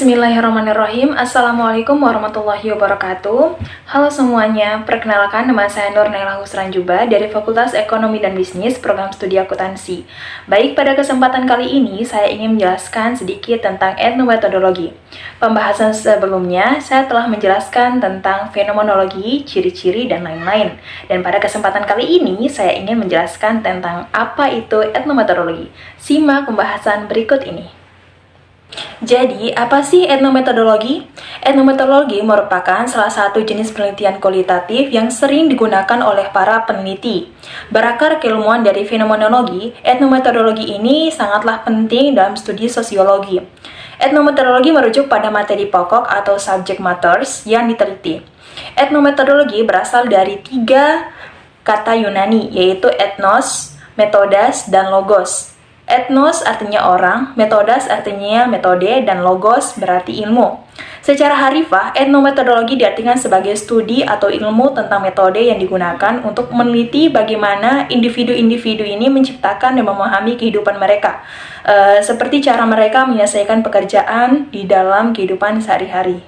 Bismillahirrahmanirrahim. Assalamualaikum warahmatullahi wabarakatuh. Halo semuanya, perkenalkan nama saya Nur Naila Husran Juba dari Fakultas Ekonomi dan Bisnis Program Studi Akuntansi. Baik, pada kesempatan kali ini saya ingin menjelaskan sedikit tentang etnometodologi. Pembahasan sebelumnya saya telah menjelaskan tentang fenomenologi, ciri-ciri, dan lain-lain. Dan pada kesempatan kali ini saya ingin menjelaskan tentang apa itu etnometodologi. Simak pembahasan berikut ini. Jadi, apa sih etnometodologi? Etnometodologi merupakan salah satu jenis penelitian kualitatif yang sering digunakan oleh para peneliti. Berakar keilmuan dari fenomenologi, etnometodologi ini sangatlah penting dalam studi sosiologi. Etnometodologi merujuk pada materi pokok atau subject matters yang diteliti. Etnometodologi berasal dari 3 kata Yunani, yaitu ethnos, metodas, dan logos. Ethnos artinya orang, metodas artinya metode, dan logos berarti ilmu. Secara harfiah, etnometodologi diartikan sebagai studi atau ilmu tentang metode yang digunakan untuk meneliti bagaimana individu-individu ini menciptakan dan memahami kehidupan mereka, seperti cara mereka menyelesaikan pekerjaan di dalam kehidupan sehari-hari.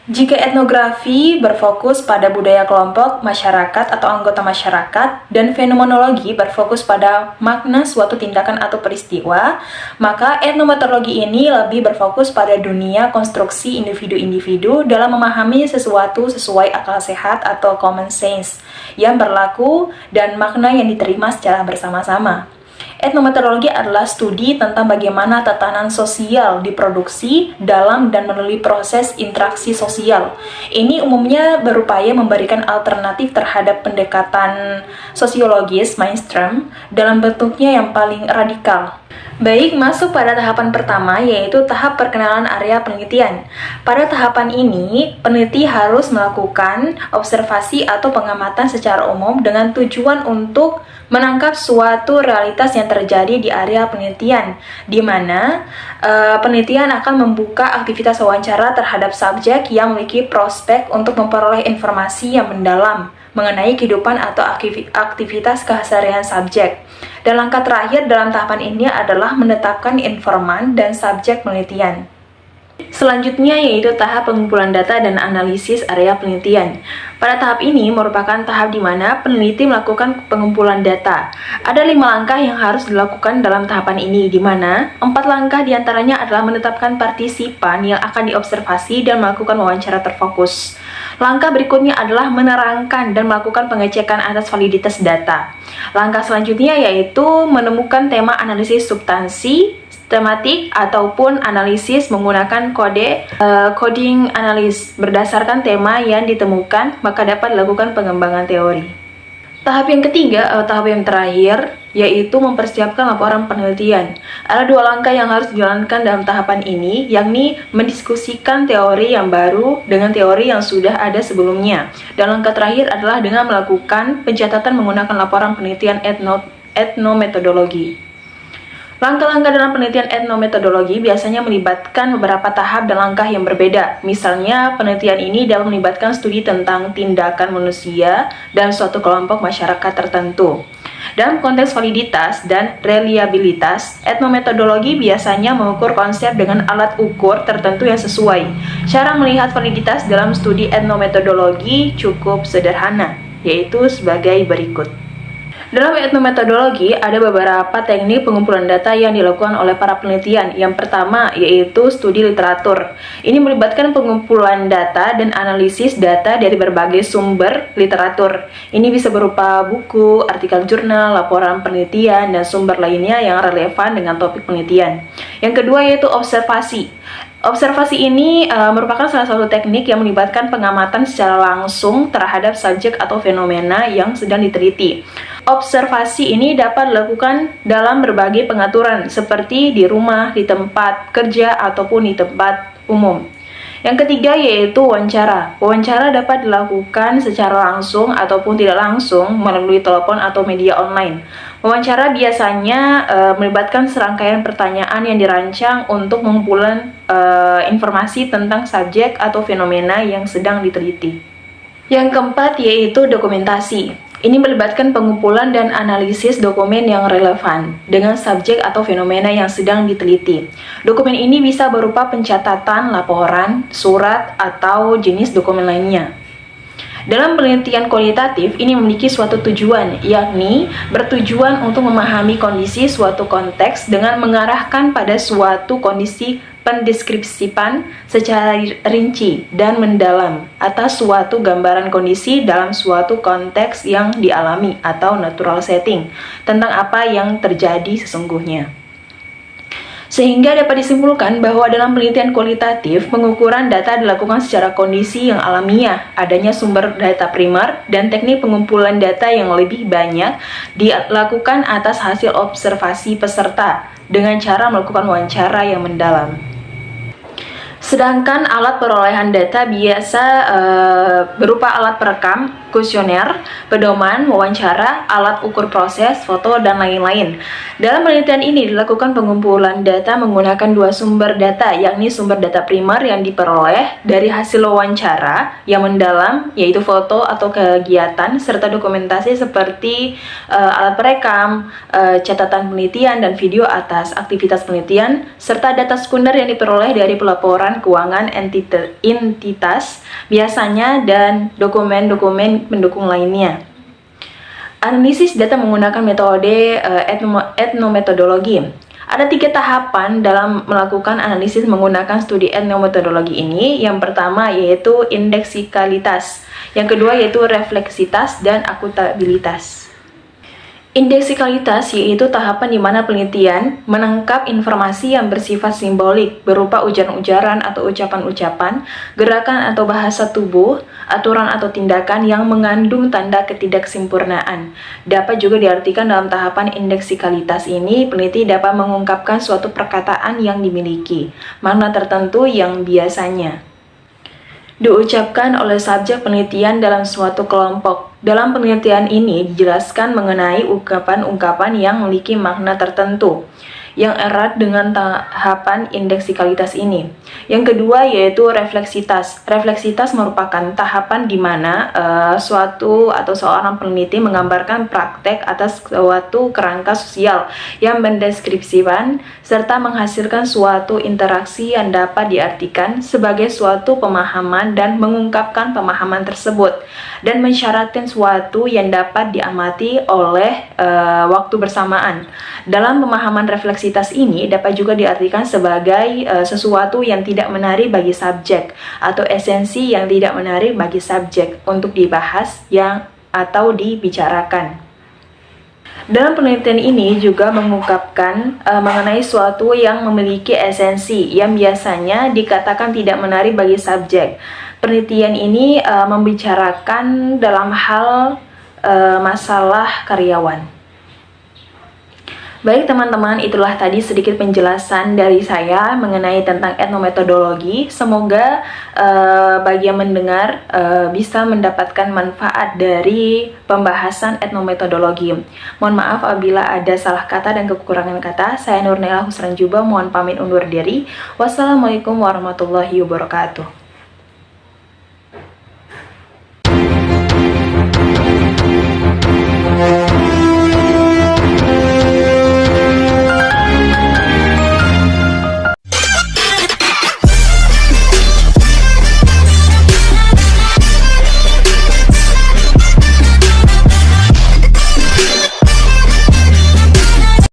Jika etnografi berfokus pada budaya kelompok, masyarakat atau anggota masyarakat, dan fenomenologi berfokus pada makna suatu tindakan atau peristiwa, maka etnometodologi ini lebih berfokus pada dunia konstruksi individu-individu dalam memahami sesuatu sesuai akal sehat atau common sense yang berlaku dan makna yang diterima secara bersama-sama. Etnometodologi adalah studi tentang bagaimana tatanan sosial diproduksi dalam dan melalui proses interaksi sosial. Ini umumnya berupaya memberikan alternatif terhadap pendekatan sosiologis mainstream dalam bentuknya yang paling radikal. Baik, masuk pada tahapan pertama, yaitu tahap perkenalan area penelitian. Pada tahapan ini, peneliti harus melakukan observasi atau pengamatan secara umum dengan tujuan untuk menangkap suatu realitas yang terjadi di area penelitian, di mana penelitian akan membuka aktivitas wawancara terhadap subjek yang memiliki prospek untuk memperoleh informasi yang mendalam mengenai kehidupan atau aktivitas keseharian subjek. Dan langkah terakhir dalam tahapan ini adalah menetapkan informan dan subjek penelitian. Selanjutnya yaitu tahap pengumpulan data dan analisis area penelitian. Pada tahap ini merupakan tahap di mana peneliti melakukan pengumpulan data. Ada 5 langkah yang harus dilakukan dalam tahapan ini, di mana 4 langkah diantaranya adalah menetapkan partisipan yang akan diobservasi dan melakukan wawancara terfokus. Langkah berikutnya adalah menerangkan dan melakukan pengecekan atas validitas data. Langkah selanjutnya yaitu menemukan tema analisis substansi, tematik, ataupun analisis menggunakan coding analis. Berdasarkan tema yang ditemukan, maka dapat dilakukan pengembangan teori. Tahap yang ketiga atau tahap yang terakhir yaitu mempersiapkan laporan penelitian. Ada 2 langkah yang harus dijalankan dalam tahapan ini, yakni mendiskusikan teori yang baru dengan teori yang sudah ada sebelumnya. Dan langkah terakhir adalah dengan melakukan pencatatan menggunakan laporan penelitian etnometodologi. Langkah-langkah dalam penelitian etnometodologi biasanya melibatkan beberapa tahap dan langkah yang berbeda. Misalnya, penelitian ini dapat melibatkan studi tentang tindakan manusia dan suatu kelompok masyarakat tertentu. Dalam konteks validitas dan reliabilitas, etnometodologi biasanya mengukur konsep dengan alat ukur tertentu yang sesuai. Cara melihat validitas dalam studi etnometodologi cukup sederhana, yaitu sebagai berikut. Dalam etnometodologi, ada beberapa teknik pengumpulan data yang dilakukan oleh para penelitian. Yang pertama, yaitu studi literatur. Ini melibatkan pengumpulan data dan analisis data dari berbagai sumber literatur. Ini bisa berupa buku, artikel jurnal, laporan penelitian, dan sumber lainnya yang relevan dengan topik penelitian. Yang kedua, yaitu observasi. Observasi ini merupakan salah satu teknik yang melibatkan pengamatan secara langsung terhadap subjek atau fenomena yang sedang diteliti. Observasi ini dapat dilakukan dalam berbagai pengaturan, seperti di rumah, di tempat kerja, ataupun di tempat umum. Yang ketiga yaitu wawancara. Wawancara dapat dilakukan secara langsung ataupun tidak langsung melalui telepon atau media online. Wawancara biasanya melibatkan serangkaian pertanyaan yang dirancang untuk mengumpulan informasi tentang subjek atau fenomena yang sedang diteliti. Yang keempat yaitu dokumentasi. Ini melibatkan pengumpulan dan analisis dokumen yang relevan dengan subjek atau fenomena yang sedang diteliti. Dokumen ini bisa berupa pencatatan, laporan, surat, atau jenis dokumen lainnya. Dalam penelitian kualitatif, ini memiliki suatu tujuan, yakni bertujuan untuk memahami kondisi suatu konteks dengan mengarahkan pada suatu kondisi pendeskripsian secara rinci dan mendalam atas suatu gambaran kondisi dalam suatu konteks yang dialami atau natural setting tentang apa yang terjadi sesungguhnya. Sehingga dapat disimpulkan bahwa dalam penelitian kualitatif, pengukuran data dilakukan secara kondisi yang alamiah, adanya sumber data primer, dan teknik pengumpulan data yang lebih banyak dilakukan atas hasil observasi peserta dengan cara melakukan wawancara yang mendalam. Sedangkan alat perolehan data biasa berupa alat perekam, kuesioner, pedoman, wawancara, alat ukur proses, foto, dan lain-lain. Dalam penelitian ini dilakukan pengumpulan data menggunakan dua sumber data, yakni sumber data primer yang diperoleh dari hasil wawancara yang mendalam, yaitu foto atau kegiatan, serta dokumentasi seperti alat perekam, catatan penelitian, dan video atas aktivitas penelitian, serta data sekunder yang diperoleh dari pelaporan keuangan entitas biasanya dan dokumen-dokumen pendukung lainnya. Analisis data menggunakan metode etnometodologi. Ada 3 tahapan dalam melakukan analisis menggunakan studi etnometodologi ini. Yang pertama yaitu indeksikalitas, yang kedua yaitu refleksitas dan akutabilitas. Indeksikalitas yaitu tahapan di mana penelitian menangkap informasi yang bersifat simbolik berupa ujaran-ujaran atau ucapan-ucapan, gerakan atau bahasa tubuh, aturan atau tindakan yang mengandung tanda ketidaksempurnaan. Dapat juga diartikan dalam tahapan indeksikalitas ini, peneliti dapat mengungkapkan suatu perkataan yang dimiliki makna tertentu yang biasanya diucapkan oleh subjek penelitian dalam suatu kelompok. Dalam penelitian ini dijelaskan mengenai ungkapan-ungkapan yang memiliki makna tertentu yang erat dengan tahapan indeksikalitas ini. Yang kedua yaitu refleksitas. Refleksitas merupakan tahapan di mana suatu atau seorang peneliti menggambarkan praktek atas suatu kerangka sosial yang mendeskripsikan serta menghasilkan suatu interaksi yang dapat diartikan sebagai suatu pemahaman dan mengungkapkan pemahaman tersebut dan mensyaratkan suatu yang dapat diamati oleh waktu bersamaan. Dalam pemahaman refleksitas ini dapat juga diartikan sebagai sesuatu yang tidak menarik bagi subjek atau esensi yang tidak menarik bagi subjek untuk dibahas atau dibicarakan. Dalam penelitian ini juga mengungkapkan mengenai suatu yang memiliki esensi yang biasanya dikatakan tidak menarik bagi subjek. Penelitian ini membicarakan dalam hal masalah karyawan. Baik teman-teman, itulah tadi sedikit penjelasan dari saya mengenai tentang etnometodologi. Semoga bagi yang mendengar bisa mendapatkan manfaat dari pembahasan etnometodologi. Mohon maaf apabila ada salah kata dan kekurangan kata. Saya Nurnaila Husran Juba, mohon pamit undur diri. Wassalamualaikum warahmatullahi wabarakatuh.